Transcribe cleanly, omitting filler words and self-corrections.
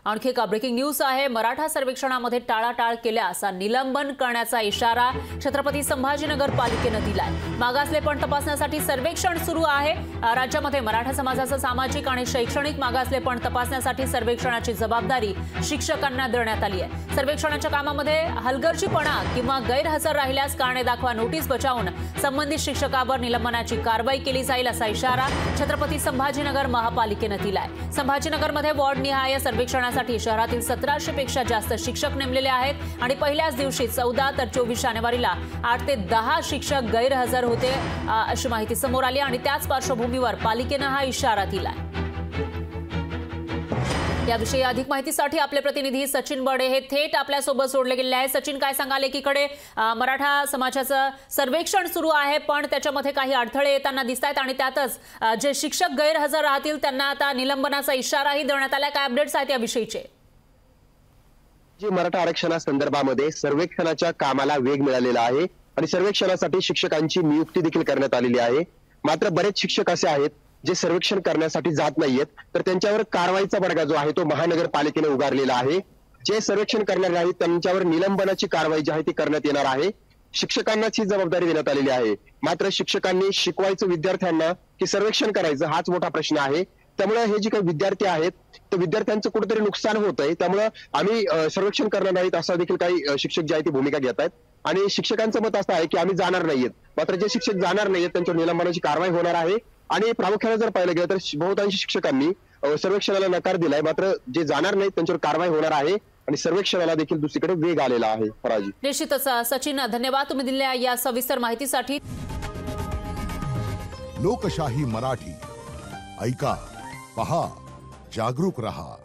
आणखी एक breaking news आहे। मराठा सर्वेक्षणामध्ये टाळाटाळ केल्यास निलंबन करण्याचा इशारा छत्रपती संभाजीनगर पालिकेने दिलाय। मागासलेपण तपासण्यासाठी सर्वेक्षण सुरू आहे। राज्यामध्ये मराठा समाजाचं सामाजिक आणि शैक्षणिक मागासलेपण तपासण्यासाठी सर्वेक्षणाची जबाबदारी शिक्षकांना देण्यात आली आहे। सर्वेक्षणाच्या कामामध्ये हलगर्जीपणा किंवा गैरहजर राहिल्यास कारणे दाखवा नोटीस बजावून संबंधित शिक्षकावर निलंबनाची कारवाई केली जाईल असा इशारा छत्रपती संभाजीनगर महापालिकेने दिलाय। संभाजीनगरमध्ये वॉर्ड निहाय सर्वेक्षणासाठी शहरातील 1700 पेक्षा जास्त शिक्षक नेमलेले आहेत आणि पहिल्याच दिवशी 14 तर 24 जानेवारीला 8 ते 10 शिक्षक गैरहजर होते अशी माहिती समोर आली आणि त्याच पार्श्वभूमीवर पालिकेने हा इशारा दिलाय। याविषयी अधिक माहितीसाठी आपले प्रतिनिधी सचिन बडे हे थेट आपल्या सोबत जोडले गेले आहेत। सचिन, काय सांगाल? एकीकडे मराठा समाजाचं सर्वेक्षण सुरू आहे पण त्याच्यामध्ये काही अडथळे येताना दिसतात आणि त्यातच जे शिक्षक गैरहजर राहतील त्यांना आता निलंबनाचा इशाराही देण्यात आलाय। काय अपडेट्स आहेत याविषयीचे? जी मराठा आरक्षणासंदर्भामध्ये सर्वेक्षणाच्या कामाला वेग मिळालेला आहे आणि सर्वेक्षणासाठी शिक्षकांची नियुक्ती देखील करण्यात आलेली आहे। मात्र बरेच शिक्षक असे आहेत जे सर्वेक्षण करण्यासाठी जात नाहीयेत, तर त्यांच्यावर कारवाईचा बडगा जो आहे तो महानगरपालिकेने उगारलेला आहे। जे सर्वेक्षण करणार नाहीत त्यांच्यावर निलंबनाची कारवाई जी आहे ती करण्यात येणार आहे। शिक्षकांनाच ही जबाबदारी देण्यात आलेली आहे। मात्र शिक्षकांनी शिकवायचं विद्यार्थ्यांना की सर्वेक्षण करायचं हाच मोठा प्रश्न आहे। त्यामुळे हे जे काही विद्यार्थी आहेत ते विद्यार्थ्यांचं कुठेतरी नुकसान होत आहे। त्यामुळे आम्ही सर्वेक्षण करणार नाहीत असा देखील काही शिक्षक जे आहे ती भूमिका घेत आहेत आणि शिक्षकांचं मत असं आहे की आम्ही जाणार नाहीयेत। मात्र जे शिक्षक जाणार नाहीयेत त्यांच्यावर निलंबनाची कारवाई होणार आहे आणि प्रामुख्याने जर पाहिलं गेलं तर बहुतांश शिक्षकांनी सर्वेक्षणाला नकार दिलाय। मात्र जे जाणार नाहीत त्यांच्यावर कारवाई होणार आहे आणि सर्वेक्षणाला देखील दुसरीकडे वेग आलेला आहे। फराजी, निश्चितच सचिन, धन्यवाद तुम्ही दिलेल्या या सविस्तर माहितीसाठी। लोकशाही मराठी ऐका, पहा, जागरूक रहा।